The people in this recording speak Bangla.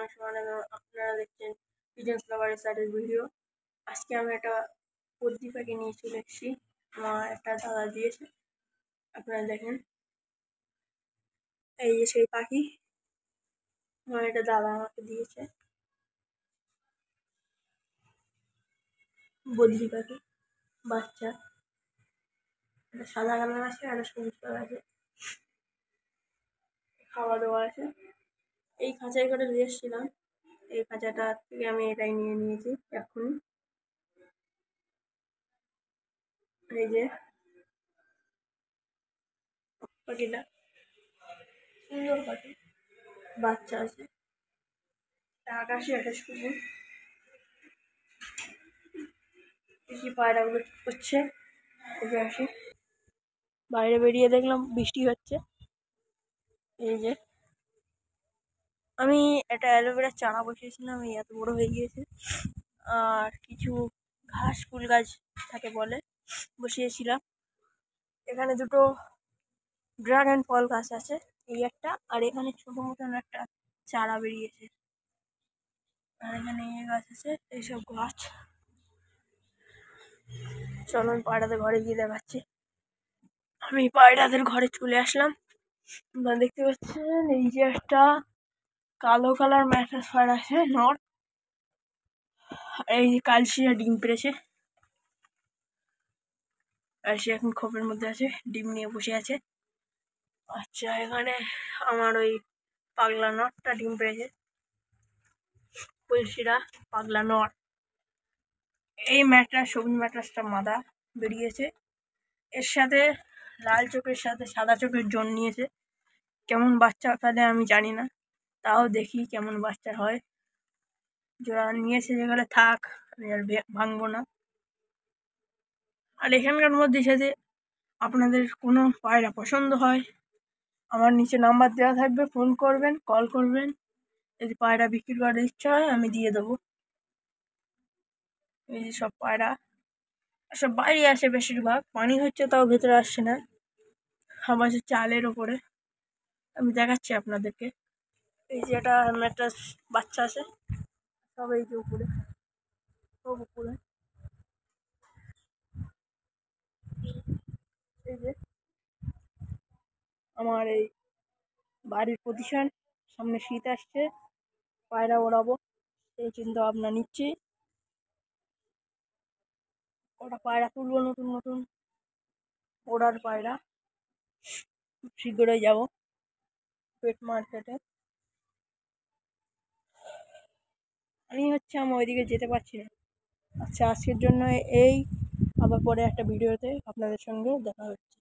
আমি সমানে আপনারা দেখছেন পিজন্স লাভারের সাইডের ভিডিও। আজকে আমি একটা বদ্রি পাখি নিয়ে চলে এসেছি। আমার একটা দাদা দিয়েছে, আপনারা দেখেন। এই যে সেই পাখি আমার একটা দাদা আমাকে দিয়েছে, বদ্রি পাখি বাচ্চা। একটা সাদা কালার আছে আর একটা সবুজ কালার আছে, খাওয়া দাওয়া আছে। এই খাঁচায় করে নিয়ে এসেছিলাম, এই খাঁচাটা থেকে আমি এটাই নিয়ে নিয়েছি এক্ষুনি। এই যে পাখিটা সুন্দর পাখি, বাচ্চা আছে। আকাশে একটা সবুজ কৃষি পায়রাগুলো করছে। আসি বাইরে বেরিয়ে দেখলাম বৃষ্টি হচ্ছে। এই যে আমি একটা অ্যালোভেরার চারা বসিয়েছিলাম, এই এত বড় হয়ে গিয়েছে। আর কিছু ঘাস ফুল গাছ থাকে বলে বসিয়েছিলাম। এখানে দুটো ড্রাগন ফল গাছ আছে, এই একটা, আর এখানে ছোট মতন একটা চারা বেরিয়েছে। আর এখানে এই গাছ আছে, এইসব গাছ। চলো আমি পায়রাদের ঘরে গিয়ে দেখাচ্ছি। আমি পায়রাদের ঘরে চলে আসলাম। আপনারা দেখতে পাচ্ছেন এই যে একটা কালো কালার ম্যাট্রাস পায়রা আছে নর। এই যে কালশিয়া ডিম পেড়েছে, আর সে এখন খোপের মধ্যে আছে, ডিম নিয়ে বসে আছে। আচ্ছা, এখানে আমার ওই পাগলা নটটা ডিম পেড়েছে, কলসিরা পাগলা নট। এই ম্যাট্রাস, সবুজ ম্যাট্রাসটা মাদা বেরিয়েছে, এর সাথে লাল চোখের সাথে সাদা চোখের জোন নিয়েছে। কেমন বাচ্চা ফেলে আমি জানি না, তাও দেখি কেমন বাচ্চা হয়। জোড়া নিয়েছে যেখানে থাক, আমি আর ভাঙবো না। আর এখানকার মধ্যে যদি আপনাদের কোনো পায়রা পছন্দ হয়, আমার নিচে নাম্বার দেওয়া থাকবে, ফোন করবেন, কল করবেন। যদি পায়রা বিক্রি করার ইচ্ছা হয় আমি দিয়ে দেবো। এই যে সব পায়রা সব বাইরে আসে, বেশিরভাগ পানি হচ্ছে তাও ভেতরে আসছে না, আমার চালের ওপরে। আমি দেখাচ্ছি আপনাদেরকে। এই যে একটা ম্যাট্রাস বাচ্চা আছে, সব এই যে উপরে, সব উপরে। এই যে আমার এই বাড়ির পজিশন, সামনে শীত আসছে, পায়রা ওড়াবো এই চিন্তা ভাবনা নিচ্ছি। ওটা পায়রা তুলবো, নতুন নতুন ওড়ার পায়রা। খুব শীঘ্রই যাবো পেট মার্কেটে। আমি ওইদিকে যেতে পারছি না। আচ্ছা, আজকের জন্য এই, আবার পরে একটা ভিডিওতে আপনাদের সঙ্গে দেখা হচ্ছে।